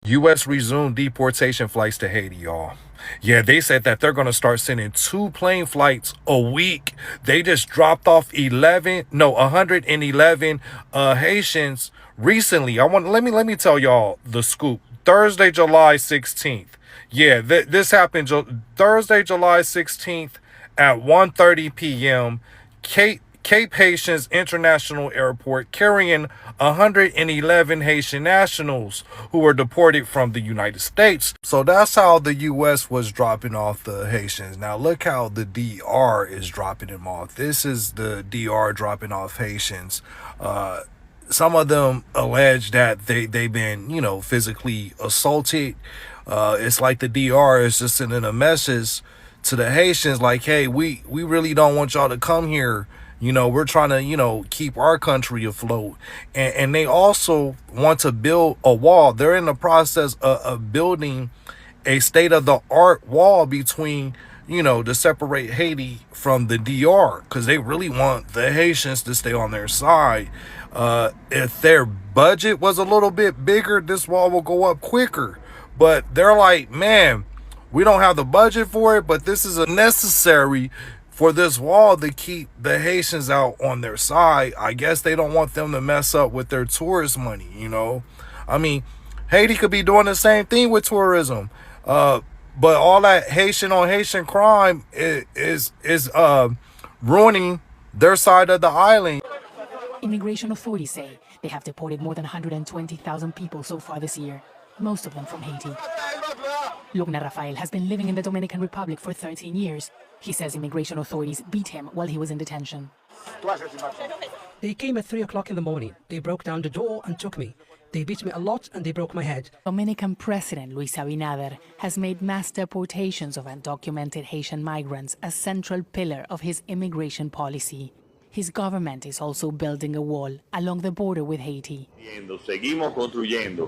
U.S. resumed deportation flights to Haiti, y'all. Yeah, they said that they're going to start sending 2 plane flights a week. They just dropped off 111 Haitians recently. Let me tell y'all the scoop. Thursday, July 16th. Yeah, this happened Thursday, July 16th at 1:30 p.m. Cape Haitians International Airport, carrying 111 Haitian nationals who were deported from the United States. So that's how the U.S. was dropping off the Haitians. Now look how the DR is dropping them off. This is the DR dropping off Haitians. Some of them allege that they've been, physically assaulted. It's like the DR is just sending a message to the Haitians like, hey, we really don't want y'all to come here. We're trying to, keep our country afloat. And they also want to build a wall. They're in the process of building a state-of-the-art wall between, to separate Haiti from the DR, because they really want the Haitians to stay on their side. If their budget was a little bit bigger, this wall will go up quicker. But they're like, man, we don't have the budget for it, but this is a necessary for this wall to keep the Haitians out on their side. I guess they don't want them to mess up with their tourist money, I mean, Haiti could be doing the same thing with tourism. But all that Haitian on Haitian crime is ruining their side of the island. Immigration authorities say they have deported more than 120,000 people so far this year, most of them from Haiti. Lugna Rafael has been living in the Dominican Republic for 13 years. He says immigration authorities beat him while he was in detention. They came at 3 o'clock in the morning. They broke down the door and took me. They beat me a lot and they broke my head. Dominican President Luis Abinader has made mass deportations of undocumented Haitian migrants a central pillar of his immigration policy. His government is also building a wall along the border with Haiti.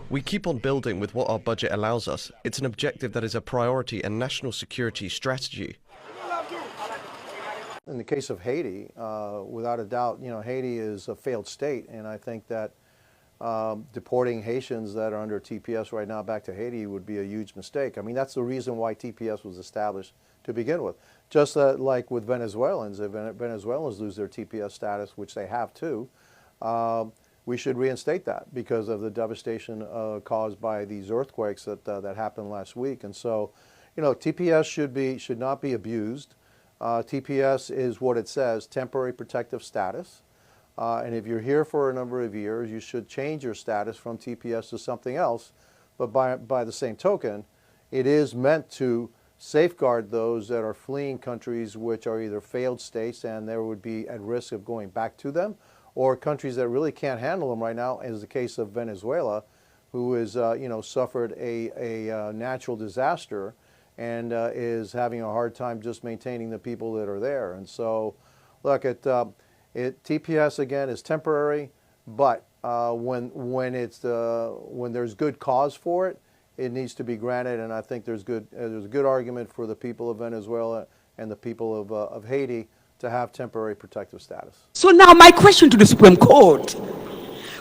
We keep on building with what our budget allows us. It's an objective that is a priority and national security strategy. In the case of Haiti, without a doubt, Haiti is a failed state, and I think that deporting Haitians that are under TPS right now back to Haiti would be a huge mistake. I mean, that's the reason why TPS was established to begin with. Just like with Venezuelans, if Venezuelans lose their TPS status, which they have too, we should reinstate that because of the devastation caused by these earthquakes that happened last week. And so, TPS should not be abused. TPS is what it says, temporary protective status. And if you're here for a number of years, you should change your status from TPS to something else. But by the same token, it is meant to safeguard those that are fleeing countries which are either failed states and there would be at risk of going back to them, or countries that really can't handle them right now, as the case of Venezuela, who is, suffered a natural disaster and is having a hard time just maintaining the people that are there. And so, look, TPS again is temporary, but when there's good cause for it, it needs to be granted, and I think there's a good argument for the people of Venezuela and the people of Haiti to have temporary protective status. So now my question to the Supreme Court,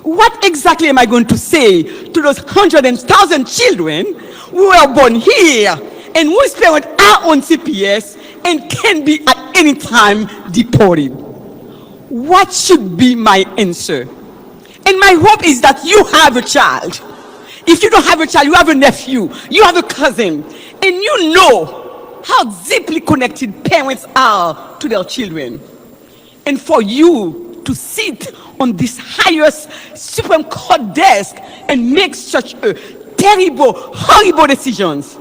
what exactly am I going to say to those 100,000 children who are born here and whose parents are on CPS and can be at any time deported? What should be my answer? And my hope is that you have a child. If you don't have a child, you have a nephew, you have a cousin, and you know how deeply connected parents are to their children. And for you to sit on this highest Supreme Court desk and make such a terrible, horrible decisions,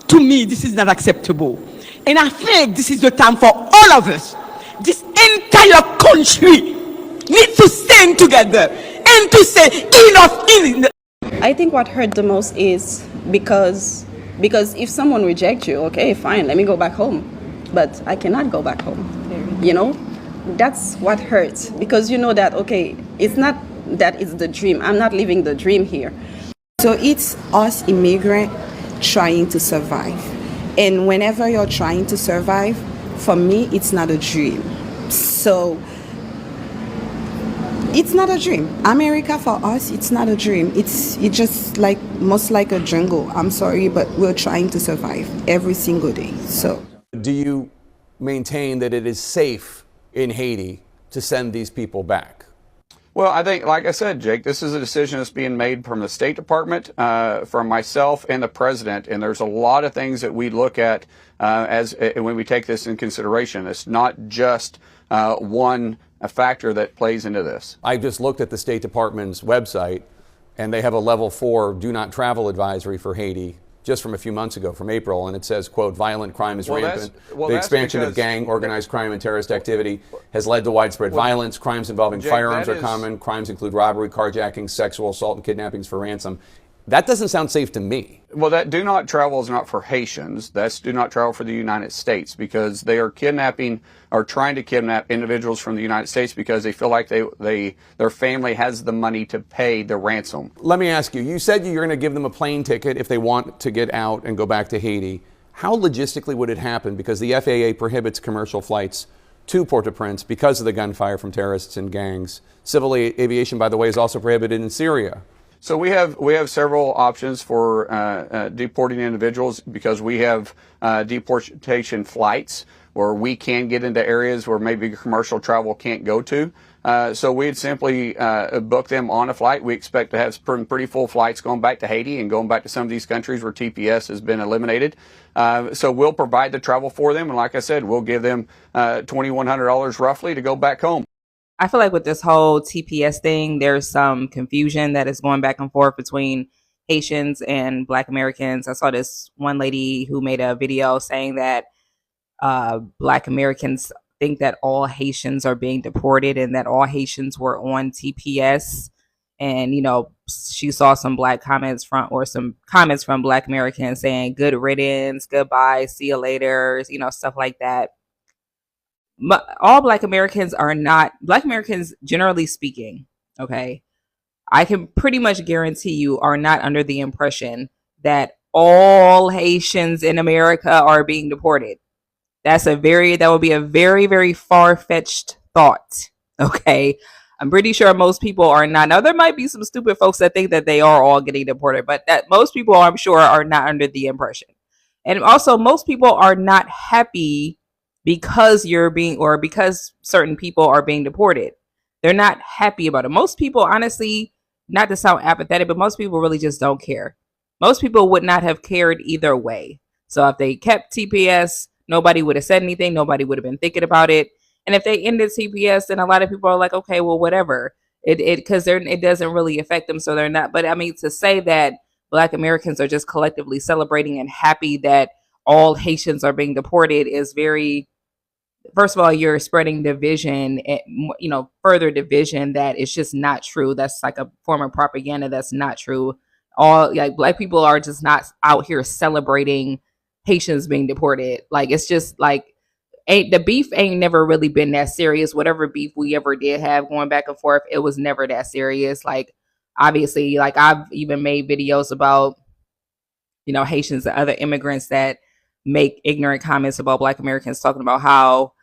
to me, this is not acceptable. And I think this is the time for all of us, this entire country, needs to stand together and to say enough is enough. I think what hurt the most is because if someone rejects you, okay, fine, let me go back home. But I cannot go back home. That's what hurts, because you know that, okay, it's not that it's the dream. I'm not living the dream here. So it's us immigrants trying to survive. And whenever you're trying to survive, for me, it's not a dream. So It's not a dream. America for us, it's not a dream. It's just like most like a jungle. I'm sorry, but we're trying to survive every single day. So, do you maintain that it is safe in Haiti to send these people back? Well, I think, like I said, Jake, this is a decision that's being made from the State Department, from myself and the president. And there's a lot of things that we look at when we take this in consideration. It's not just one factor that plays into this. I just looked at the State Department's website, and they have a level 4 do not travel advisory for Haiti just from a few months ago, from April, and it says, quote, violent crime is rampant. The expansion of gang, organized crime, and terrorist activity has led to widespread violence. Crimes involving firearms are common. Crimes include robbery, carjacking, sexual assault, and kidnappings for ransom. That doesn't sound safe to me. Well, that do not travel is not for Haitians. That's do not travel for the United States, because they are kidnapping or trying to kidnap individuals from the United States because they feel like their family has the money to pay the ransom. Let me ask you, you said you're going to give them a plane ticket if they want to get out and go back to Haiti. How logistically would it happen? Because the FAA prohibits commercial flights to Port-au-Prince because of the gunfire from terrorists and gangs. Civil aviation, by the way, is also prohibited in Syria. So we have several options for deporting individuals, because we have deportation flights where we can get into areas where maybe commercial travel can't go to. So we'd simply book them on a flight. We expect to have some pretty full flights going back to Haiti and going back to some of these countries where TPS has been eliminated. So we'll provide the travel for them. And like I said, we'll give them $2,100 roughly to go back home. I feel like with this whole TPS thing, there's some confusion that is going back and forth between Haitians and Black Americans. I saw this one lady who made a video saying that Black Americans think that all Haitians are being deported and that all Haitians were on TPS. And, you know, she saw some Black comments from Black Americans saying good riddance, goodbye, see you later, you know, stuff like that. All Black Americans are not, Black Americans, generally speaking, okay, I can pretty much guarantee you are not under the impression that all Haitians in America are being deported. That would be a very, very far-fetched thought, okay? I'm pretty sure most people are not. Now, there might be some stupid folks that think that they are all getting deported, but that most people, I'm sure, are not under the impression. And also, most people are not happy because because certain people are being deported. They're not happy about it. Most people, honestly, not to sound apathetic, but most people really just don't care. Most people would not have cared either way. So if they kept TPS, nobody would have said anything. Nobody would have been thinking about it. And if they ended TPS, then a lot of people are like, okay, well, whatever. Because it doesn't really affect them, so they're not. But I mean, to say that Black Americans are just collectively celebrating and happy that all Haitians are being deported is very, first of all, you're spreading division, you know, further division that is just not true. That's like a form of propaganda that's not true. All like Black people are just not out here celebrating Haitians being deported. Like, it's just like, the beef ain't never really been that serious. Whatever beef we ever did have going back and forth, it was never that serious. Like, obviously, like I've even made videos about, you know, Haitians and other immigrants that make ignorant comments about Black Americans, talking about how,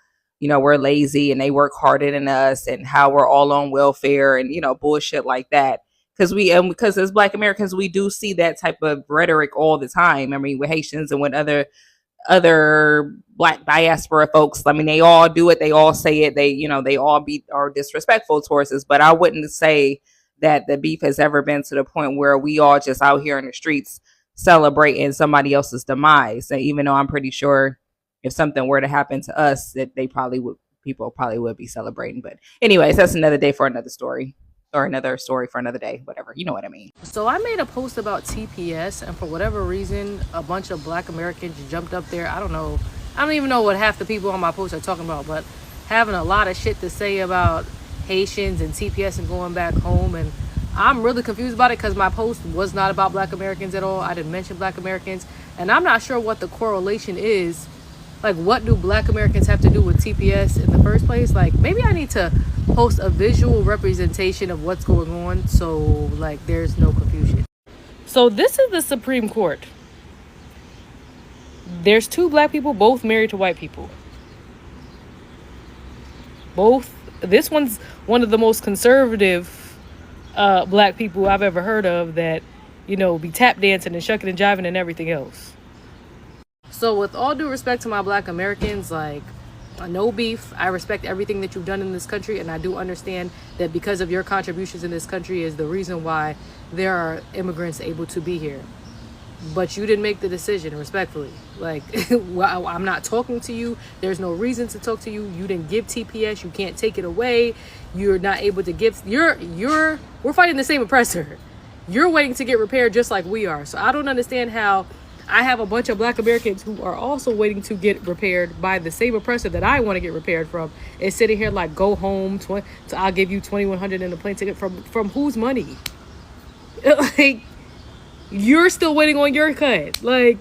you know, we're lazy and they work harder than us and how we're all on welfare and, you know, bullshit like that. Because as Black Americans, we do see that type of rhetoric all the time. I mean, with Haitians and with other Black diaspora folks, I mean, they all do it. They all say it. They all are disrespectful towards us. But I wouldn't say that the beef has ever been to the point where we all just out here in the streets celebrating somebody else's demise. And even though I'm pretty sure if something were to happen to us, that people probably would be celebrating. But anyways, that's another day for another story. Or another story for another day, whatever. You know what I mean. So I made a post about TPS, and for whatever reason, a bunch of Black Americans jumped up there. I don't even know what half the people on my post are talking about, but having a lot of shit to say about Haitians and TPS and going back home. And I'm really confused about it because my post was not about Black Americans at all. I didn't mention Black Americans, and I'm not sure what the correlation is. Like, what do Black Americans have to do with TPS in the first place? Like, maybe I need to post a visual representation of what's going on so, like, there's no confusion. So this is the Supreme Court. There's two Black people, both married to white people. Both this one's one of the most conservative black people I've ever heard of that, be tap dancing and shucking and jiving and everything else. So with all due respect to my black Americans, like, no beef. I respect everything that you've done in this country, and I do understand that because of your contributions in this country is the reason why there are immigrants able to be here. But you didn't make the decision, respectfully. Like, well, I'm not talking to you. There's no reason to talk to you. You didn't give TPS. You can't take it away. You're not able to give. We're fighting the same oppressor. You're waiting to get repaired just like we are. So I don't understand how I have a bunch of black Americans who are also waiting to get repaired by the same oppressor that I want to get repaired from, and sitting here like, go home, so I'll give you $2,100 in a plane ticket. From whose money? Like, you're still waiting on your cut. Like,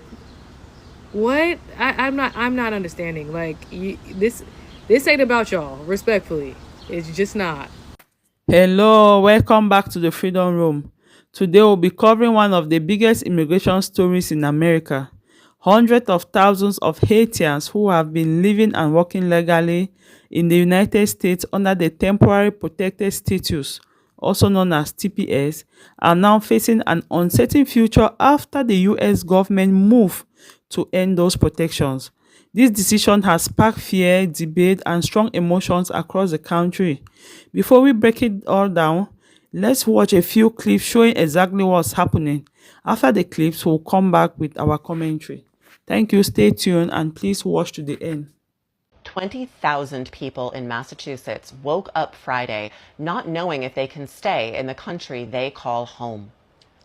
what? I'm not understanding. Like, this ain't about y'all, respectfully. It's just not. Hello, welcome back to the Freedom Room. Today we'll be covering one of the biggest immigration stories in America. Hundreds of thousands of Haitians who have been living and working legally in the United States under the Temporary Protected Status, also known as TPS, are now facing an uncertain future after the US government moved to end those protections. This decision has sparked fear, debate, and strong emotions across the country. Before we break it all down, let's watch a few clips showing exactly what's happening. After the clips, we'll come back with our commentary. Thank you, stay tuned, and please watch to the end. 20,000 people in Massachusetts woke up Friday not knowing if they can stay in the country they call home.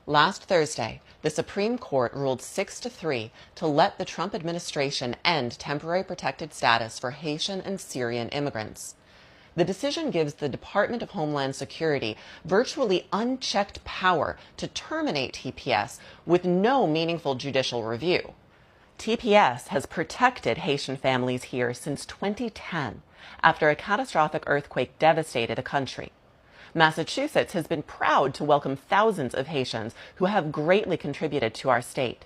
Last Thursday, the Supreme Court ruled 6-3 to let the Trump administration end temporary protected status for Haitian and Syrian immigrants. The decision gives the Department of Homeland Security virtually unchecked power to terminate TPS with no meaningful judicial review. TPS has protected Haitian families here since 2010 after a catastrophic earthquake devastated the country. Massachusetts has been proud to welcome thousands of Haitians who have greatly contributed to our state,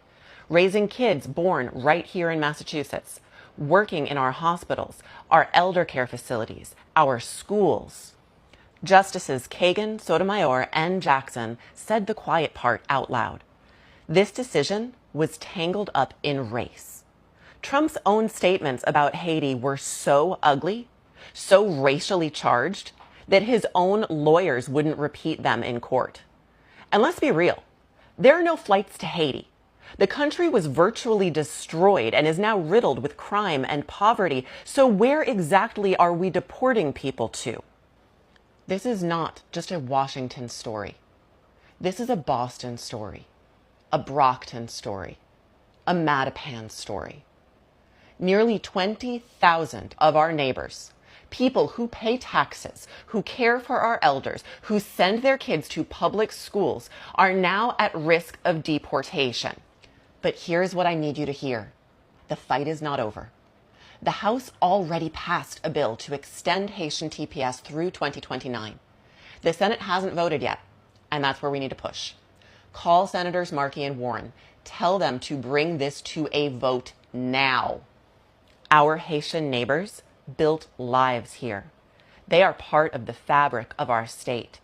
raising kids born right here in Massachusetts, working in our hospitals, our elder care facilities, our schools. Justices Kagan, Sotomayor, and Jackson said the quiet part out loud. This decision was tangled up in race. Trump's own statements about Haiti were so ugly, so racially charged, that his own lawyers wouldn't repeat them in court. And let's be real, there are no flights to Haiti. The country was virtually destroyed and is now riddled with crime and poverty. So where exactly are we deporting people to? This is not just a Washington story. This is a Boston story, a Brockton story, a Mattapan story. Nearly 20,000 of our neighbors, people who pay taxes, who care for our elders, who send their kids to public schools, are now at risk of deportation. But here's what I need you to hear. The fight is not over. The House already passed a bill to extend Haitian TPS through 2029. The Senate hasn't voted yet, and that's where we need to push. Call Senators Markey and Warren. Tell them to bring this to a vote now. Our Haitian neighbors built lives here. They are part of the fabric of our state.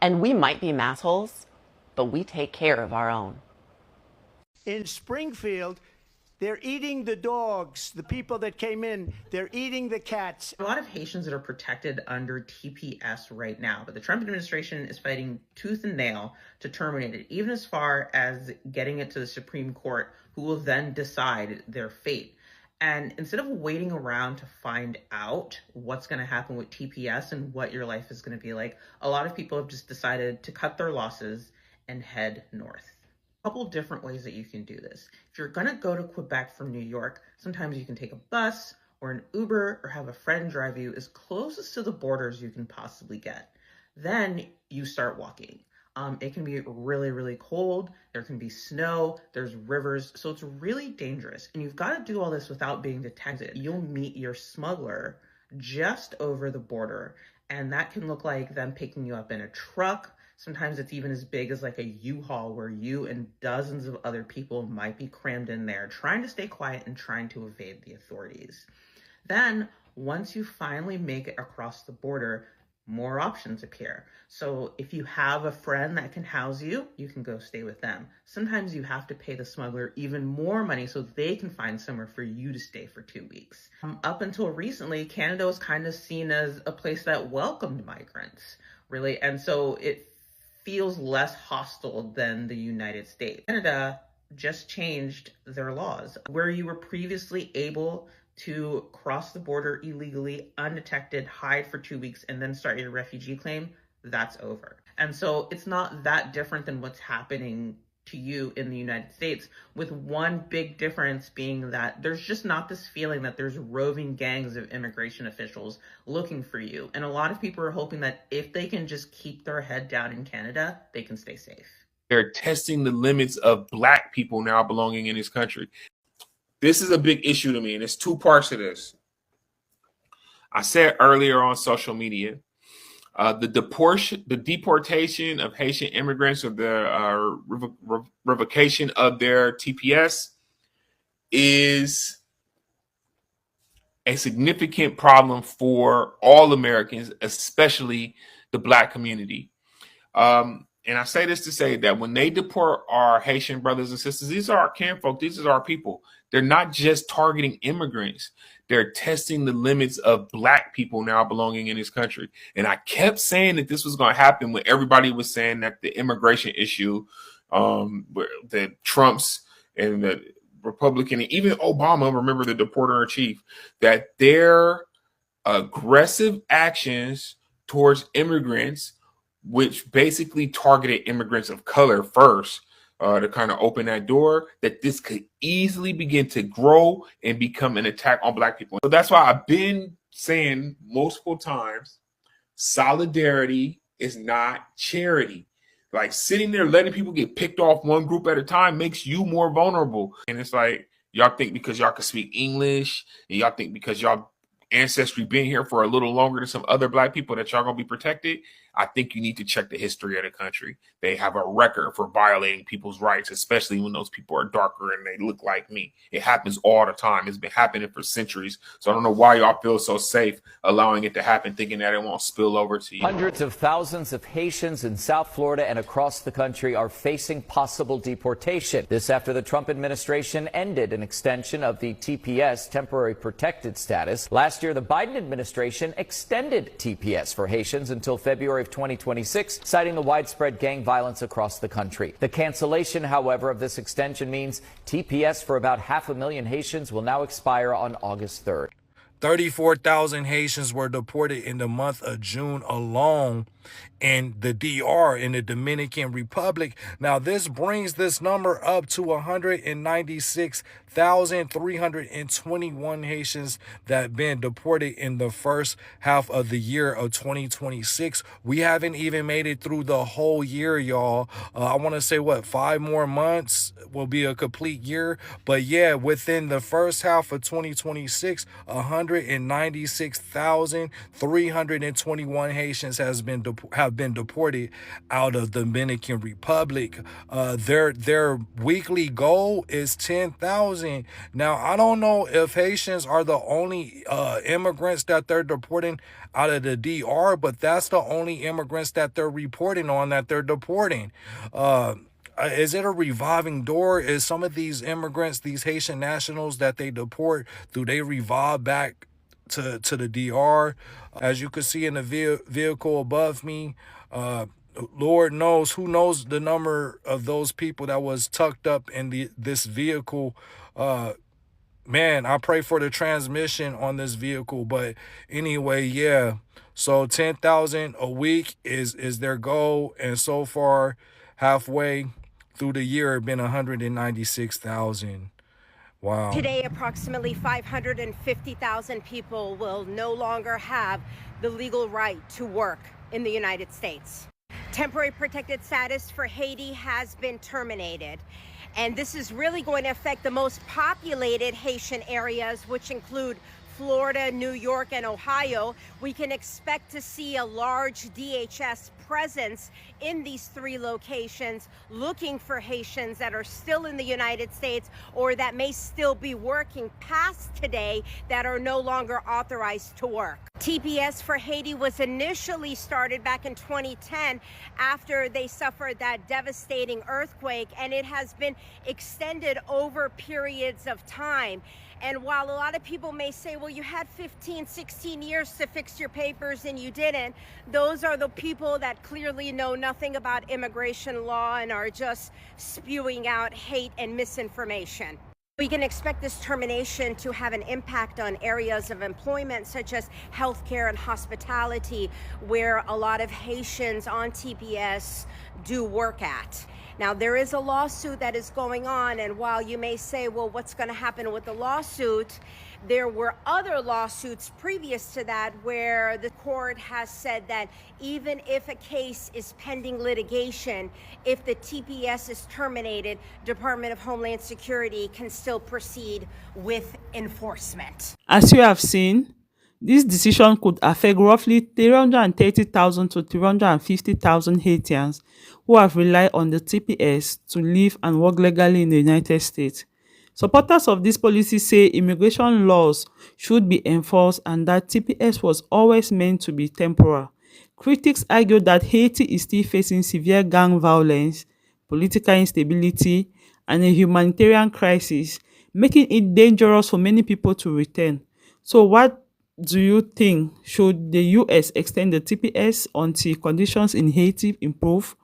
And we might be massholes, but we take care of our own. In Springfield, they're eating the dogs, the people that came in, they're eating the cats. A lot of Haitians that are protected under TPS right now, but the Trump administration is fighting tooth and nail to terminate it, even as far as getting it to the Supreme Court, who will then decide their fate. And instead of waiting around to find out what's going to happen with TPS and what your life is going to be like, a lot of people have just decided to cut their losses and head north. A couple different ways that you can do this. If you're going to go to Quebec from New York, sometimes you can take a bus or an Uber or have a friend drive you as closest to the border as you can possibly get. Then you start walking. It can be really, really cold. There can be snow. There's rivers. So it's really dangerous. And you've got to do all this without being detected. You'll meet your smuggler just over the border. And that can look like them picking you up in a truck. Sometimes it's even as big as like a U-Haul where you and dozens of other people might be crammed in there, trying to stay quiet and trying to evade the authorities. Then Once you finally make it across the border, more options appear. So if you have a friend that can house you, you can go stay with them. Sometimes you have to pay the smuggler even more money so they can find somewhere for you to stay for 2 weeks. Up until recently, Canada was kind of seen as a place that welcomed migrants, really. And so it feels less hostile than the United States. Canada just changed their laws. Where you were previously able to cross the border illegally, undetected, hide for 2 weeks, and then start your refugee claim, that's over. And so it's not that different than what's happening to you in the United States, with one big difference being that there's just not this feeling that there's roving gangs of immigration officials looking for you. And a lot of people are hoping that if they can just keep their head down in Canada, they can stay safe. They're testing the limits of Black people now belonging in this country. This is a big issue to me, and there's two parts to this. I said earlier on social media, the deportation of Haitian immigrants, or the revocation of their TPS, is a significant problem for all Americans, especially the Black community. And I say this to say that when they deport our Haitian brothers and sisters, these are our kinfolk, these are our people. They're not just targeting immigrants. They're testing the limits of Black people now belonging in this country. And I kept saying that this was going to happen when everybody was saying that the immigration issue, the Trumps and the Republican, and even Obama, remember the deporter-in-chief, that their aggressive actions towards immigrants, which basically targeted immigrants of color first, to kind of open that door, that this could easily begin to grow and become an attack on Black people. So that's why I've been saying multiple times, solidarity is not charity. Like, sitting there letting people get picked off one group at a time makes you more vulnerable. And it's like, y'all think because y'all can speak English, and y'all think because y'all ancestry been here for a little longer than some other Black people that y'all gonna be protected. I think you need to check the history of the country. They have a record for violating people's rights, especially when those people are darker and they look like me. It happens all the time. It's been happening for centuries. So I don't know why y'all feel so safe allowing it to happen, thinking that it won't spill over to you. Hundreds of thousands of Haitians in South Florida and across the country are facing possible deportation. This after the Trump administration ended an extension of the TPS, temporary protected status. Last year, the Biden administration extended TPS for Haitians until February of 2026, citing the widespread gang violence across the country. The cancellation, however, of this extension means TPS for about 500,000 Haitians will now expire on August 3rd. 34,000 Haitians were deported in the month of June alone in the DR, in the Dominican Republic. Now, this brings this number up to 196,321 Haitians that have been deported in the first half of the year of 2026. We haven't even made it through the whole year, y'all. I want to say, 5 more months will be a complete year. But yeah, within the first half of 2026, 196,321 Haitians have been deported out of the Dominican Republic. Their weekly goal is 10,000. Now, I don't know if Haitians are the only immigrants that they're deporting out of the DR, but that's the only immigrants that they're reporting on that they're deporting. Is it a revolving door? Is some of these immigrants, these Haitian nationals that they deport, do they revolve back to the DR? As you can see in the vehicle above me, Lord knows, who knows the number of those people that was tucked up in this vehicle. Man, I pray for the transmission on this vehicle. But anyway, yeah. So 10,000 a week is their goal. And so far, halfway through the year, it's been 196,000. Wow. Today, approximately 550,000 people will no longer have the legal right to work in the United States. Temporary protected status for Haiti has been terminated. And this is really going to affect the most populated Haitian areas, which include Florida, New York, and Ohio, we can expect to see a large DHS presence in these 3 locations looking for Haitians that are still in the United States or that may still be working past today that are no longer authorized to work. TPS for Haiti was initially started back in 2010 after they suffered that devastating earthquake, and it has been extended over periods of time. And while a lot of people may say, well, you had 15, 16 years to fix your papers and you didn't, those are the people that clearly know nothing about immigration law and are just spewing out hate and misinformation. We can expect this termination to have an impact on areas of employment such as healthcare and hospitality, where a lot of Haitians on TPS do work at. Now, there is a lawsuit that is going on, and while you may say, well, what's going to happen with the lawsuit? There were other lawsuits previous to that where the court has said that even if a case is pending litigation, if the TPS is terminated, Department of Homeland Security can still proceed with enforcement. As you have seen, this decision could affect roughly 330,000 to 350,000 Haitians who have relied on the TPS to live and work legally in the United States. Supporters of this policy say immigration laws should be enforced and that TPS was always meant to be temporal. Critics argue that Haiti is still facing severe gang violence, political instability, and a humanitarian crisis, making it dangerous for many people to return. So what do you think? Should the US extend the TPS until conditions in Haiti improve?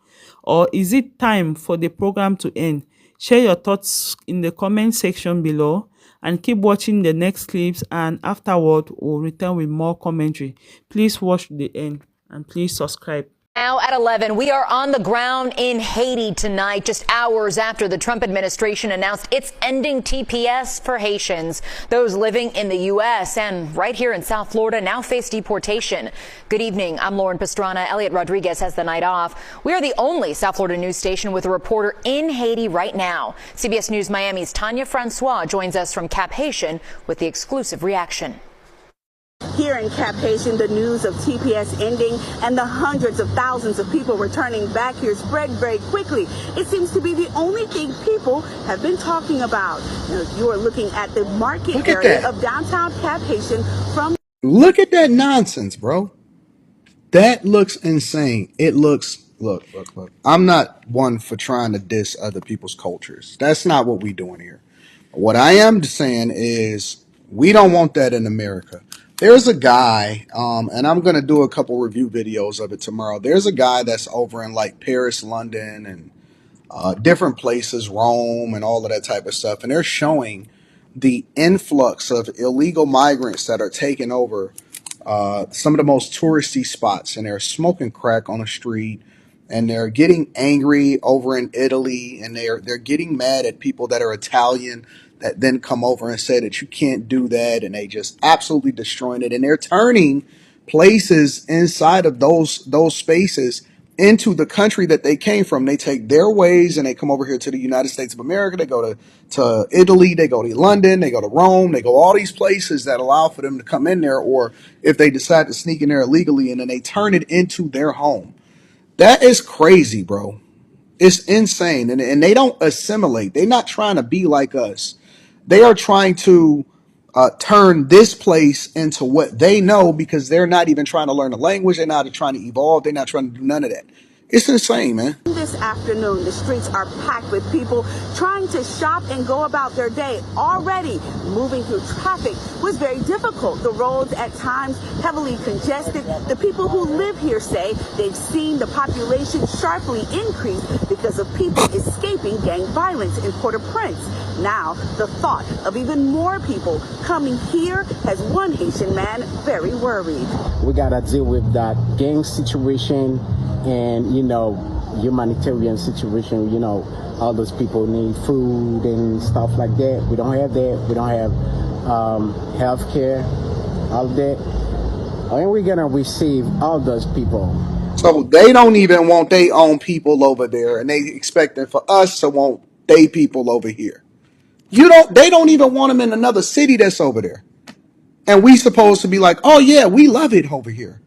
Or is it time for the program to end? Share your thoughts in the comment section below and keep watching the next clips, and afterward we'll return with more commentary. Please watch to the end and please subscribe. Now at 11, we are on the ground in Haiti tonight, just hours after the Trump administration announced it's ending TPS for Haitians. Those living in the U.S. and right here in South Florida now face deportation. Good evening. I'm Lauren Pastrana. Elliot Rodriguez has the night off. We are the only South Florida news station with a reporter in Haiti right now. CBS News Miami's Tanya Francois joins us from Cap Haitian with the exclusive reaction. Here in Cap Haitian, the news of TPS ending and the hundreds of thousands of people returning back here spread very quickly. It seems to be the only thing people have been talking about. You are looking at the market area of downtown Cap Haitian from... Look at that nonsense, bro. That looks insane. It looks... Look. I'm not one for trying to diss other people's cultures. That's not what we're doing here. What I am saying is we don't want that in America. There's a guy, and I'm going to do a couple review videos of it tomorrow. There's a guy that's over in like Paris, London, and different places, Rome, and all of that type of stuff. And they're showing the influx of illegal migrants that are taking over some of the most touristy spots. And they're smoking crack on the street. And they're getting angry over in Italy. And they're getting mad at people that are Italian that then come over and say that you can't do that, and they just absolutely destroying it. And they're turning places inside of those spaces into the country that they came from. They take their ways and they come over here to the United States of America. They go to Italy, they go to London, they go to Rome, they go all these places that allow for them to come in there, or if they decide to sneak in there illegally, and then they turn it into their home. That is crazy, bro. It's insane. And they don't assimilate. They're not trying to be like us. They are trying to turn this place into what they know, because they're not even trying to learn the language. They're not trying to evolve. They're not trying to do none of that. It's insane, man. This afternoon, the streets are packed with people trying to shop and go about their day. Already moving through traffic was very difficult. The roads at times heavily congested. The people who live here say they've seen the population sharply increase because of people escaping gang violence in Port-au-Prince. Now, the thought of even more people coming here has one Haitian man very worried. We got to deal with that gang situation and, humanitarian situation. All those people need food and stuff like that. We don't have that. We don't have health care, all of that. And we're going to receive all those people. So they don't even want their own people over there, and they expecting for us to want their people over here. They don't even want them in another city that's over there. And we supposed to be like, oh yeah, we love it over here.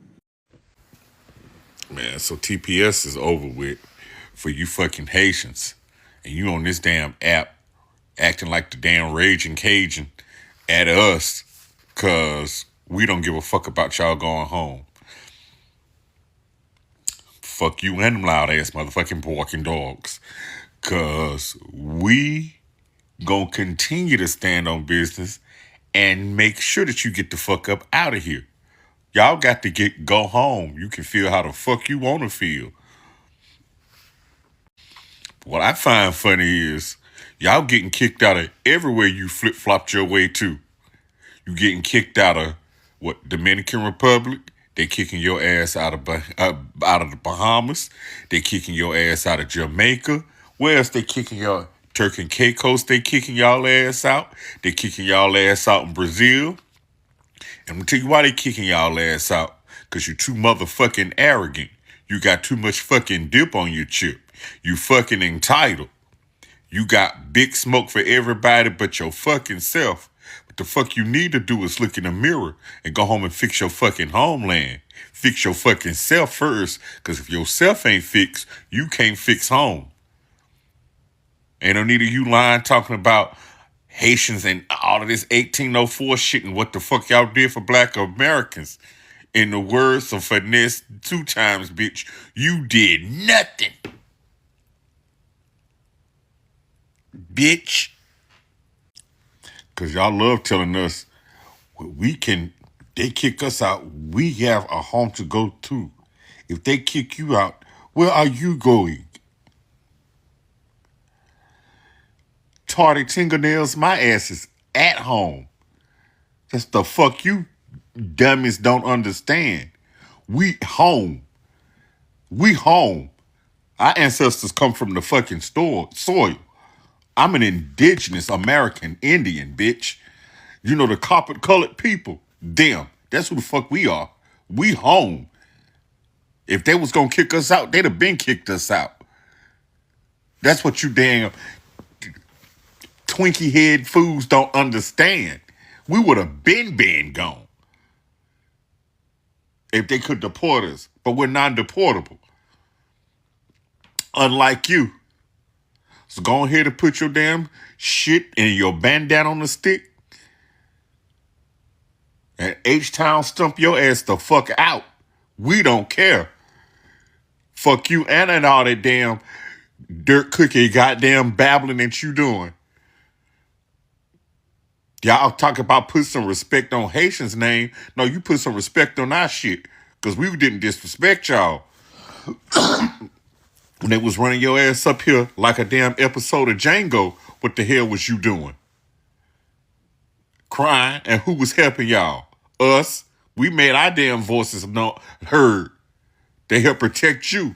Man, so TPS is over with for you fucking Haitians. And you on this damn app acting like the damn raging Cajun at us because we don't give a fuck about y'all going home. Fuck you and them loud ass motherfucking barking dogs. Because we gonna continue to stand on business and make sure that you get the fuck up out of here. Y'all got to go home. You can feel how the fuck you want to feel. What I find funny is y'all getting kicked out of everywhere you flip-flopped your way to. You getting kicked out of, what, Dominican Republic? They kicking your ass out of the Bahamas. They kicking your ass out of Jamaica. Where else they kicking y'all? Turk and Caicos, they kicking y'all ass out. They kicking y'all ass out in Brazil. And I'm gonna tell you why they kicking y'all ass out. Because you're too motherfucking arrogant. You got too much fucking dip on your chip. You fucking entitled. You got big smoke for everybody but your fucking self. What the fuck you need to do is look in the mirror and go home and fix your fucking homeland. Fix your fucking self first. Because if your self ain't fixed, you can't fix home. Ain't no need of you lying talking about Haitians and all of this 1804 shit and what the fuck y'all did for black Americans. In the words of Finesse 2 times, bitch, you did nothing. Bitch. Because y'all love telling us they kick us out, we have a home to go to. If they kick you out, where are you going? Tardy fingernails, my ass is at home. That's the fuck you dummies don't understand. We home. We home. Our ancestors come from the fucking soil. I'm an indigenous American Indian, bitch. You know the copper-colored people. Them. That's who the fuck we are. We home. If they was gonna kick us out, they'd have been kicked us out. That's what you damn Twinkie head fools don't understand. We would have been gone if they could deport us, but we're non-deportable. Unlike you. So go ahead and put your damn shit and your bandana on the stick and H-Town stump your ass the fuck out. We don't care. Fuck you and all that damn dirt cookie goddamn babbling that you doing. Y'all talk about put some respect on Haitians' name. No, you put some respect on our shit. Because we didn't disrespect y'all. When they was running your ass up here like a damn episode of Django, what the hell was you doing? Crying, and who was helping y'all? Us. We made our damn voices heard. They help protect you.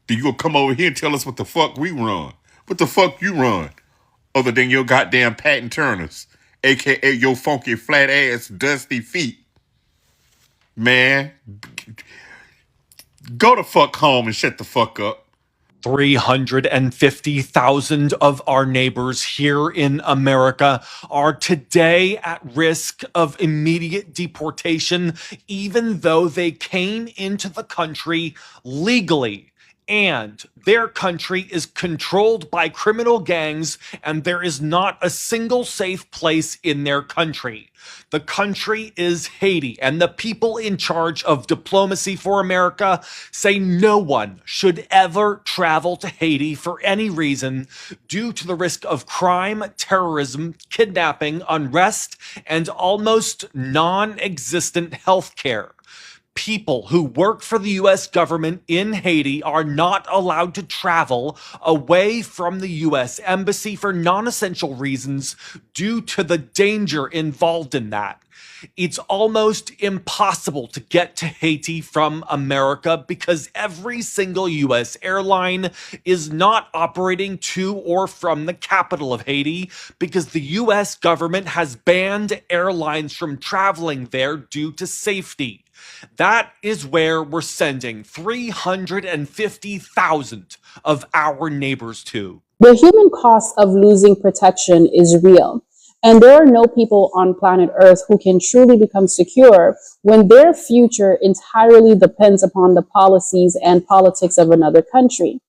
Then you gonna come over here and tell us what the fuck we run. What the fuck you run? Other than your goddamn patent turners. AKA your funky flat ass dusty feet. Man. Go the fuck home and shut the fuck up. 350,000 of our neighbors here in America are today at risk of immediate deportation, even though they came into the country legally. And their country is controlled by criminal gangs, and there is not a single safe place in their country. The country is Haiti, and the people in charge of diplomacy for America say no one should ever travel to Haiti for any reason due to the risk of crime, terrorism, kidnapping, unrest, and almost non-existent health care. People who work for the U.S. government in Haiti are not allowed to travel away from the U.S. embassy for non-essential reasons due to the danger involved in that. It's almost impossible to get to Haiti from America because every single U.S. airline is not operating to or from the capital of Haiti because the U.S. government has banned airlines from traveling there due to safety. That is where we're sending 350,000 of our neighbors to. The human cost of losing protection is real. And there are no people on planet Earth who can truly become secure when their future entirely depends upon the policies and politics of another country.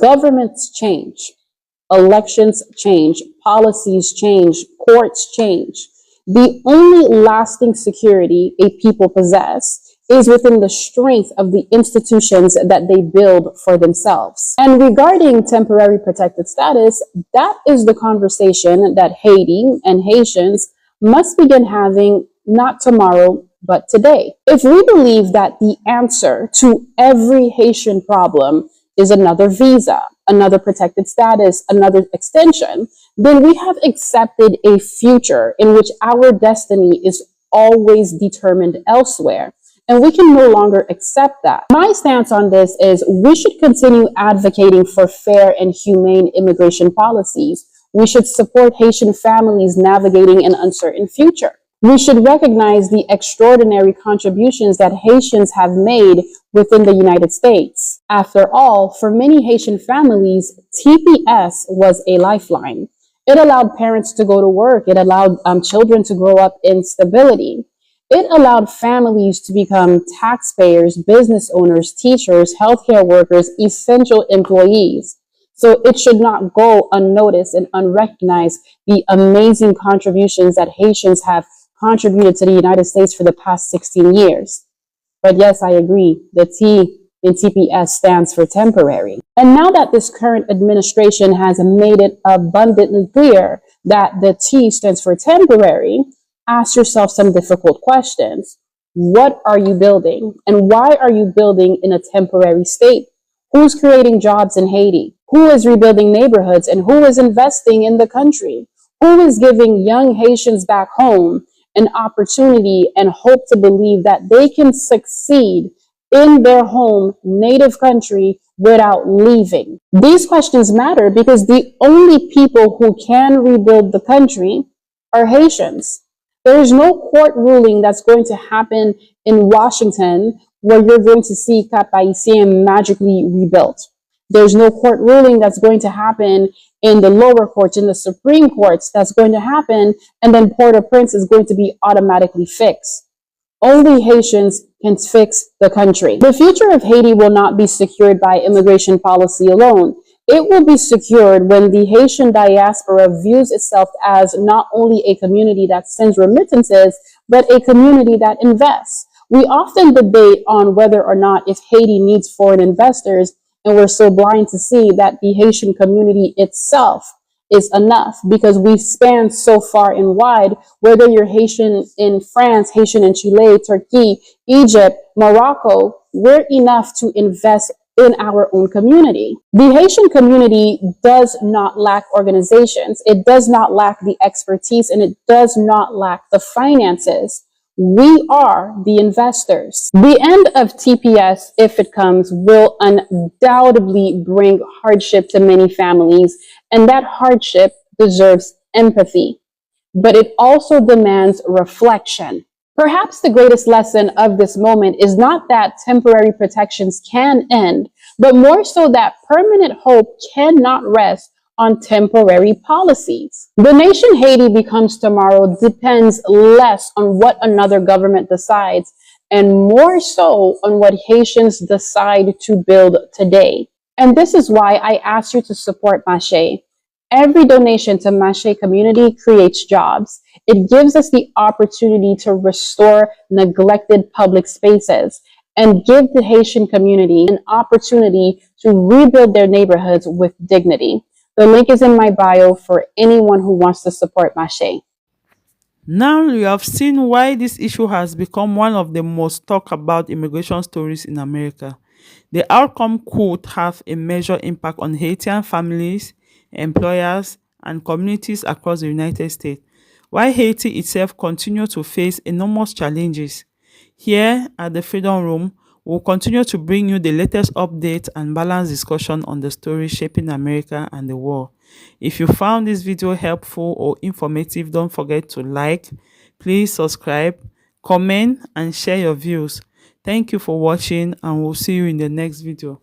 Governments change. Elections change, policies change, courts change. The only lasting security a people possess is within the strength of the institutions that they build for themselves. And regarding temporary protected status, that is the conversation that Haiti and Haitians must begin having not tomorrow, but today. If we believe that the answer to every Haitian problem is another visa, another protected status, another extension, then we have accepted a future in which our destiny is always determined elsewhere. And we can no longer accept that. My stance on this is we should continue advocating for fair and humane immigration policies. We should support Haitian families navigating an uncertain future. We should recognize the extraordinary contributions that Haitians have made within the United States. After all, for many Haitian families, TPS was a lifeline. It allowed parents to go to work. It allowed children to grow up in stability. It allowed families to become taxpayers, business owners, teachers, healthcare workers, essential employees. So it should not go unnoticed and unrecognized the amazing contributions that Haitians have contributed to the United States for the past 16 years. But yes, I agree. The T in TPS stands for temporary. And now that this current administration has made it abundantly clear that the T stands for temporary, ask yourself some difficult questions. What are you building? And why are you building in a temporary state? Who's creating jobs in Haiti? Who is rebuilding neighborhoods? And who is investing in the country? Who is giving young Haitians back home an opportunity and hope to believe that they can succeed in their home native country without leaving? These questions matter because the only people who can rebuild the country are Haitians. There is no court ruling that's going to happen in Washington where you're going to see Cap Haitien magically rebuilt. There's no court ruling that's going to happen in the lower courts, in the Supreme Courts, that's going to happen, and then Port-au-Prince is going to be automatically fixed. Only Haitians can fix the country. The future of Haiti will not be secured by immigration policy alone. It will be secured when the Haitian diaspora views itself as not only a community that sends remittances, but a community that invests. We often debate on whether or not if Haiti needs foreign investors, and we're so blind to see that the Haitian community itself is enough because we span so far and wide, whether you're Haitian in France, Haitian in Chile, Turkey, Egypt, Morocco, we're enough to invest in our own community. The Haitian community does not lack organizations. It does not lack the expertise, and it does not lack the finances. We are the investors. The end of TPS, if it comes, will undoubtedly bring hardship to many families, and that hardship deserves empathy. But it also demands reflection. Perhaps the greatest lesson of this moment is not that temporary protections can end, but more so that permanent hope cannot rest on temporary policies. The nation Haiti becomes tomorrow depends less on what another government decides and more so on what Haitians decide to build today. And this is why I ask you to support Mache. Every donation to Mache community creates jobs. It gives us the opportunity to restore neglected public spaces and give the Haitian community an opportunity to rebuild their neighborhoods with dignity. The link is in my bio for anyone who wants to support Mache. Now you have seen why this issue has become one of the most talked about immigration stories in America. The outcome could have a major impact on Haitian families, employers, and communities across the United States, while Haiti itself continues to face enormous challenges. Here at the Freedom Room, we'll continue to bring you the latest updates and balanced discussion on the story shaping America and the world. If you found this video helpful or informative, don't forget to like, please subscribe, comment, and share your views. Thank you for watching, and we'll see you in the next video.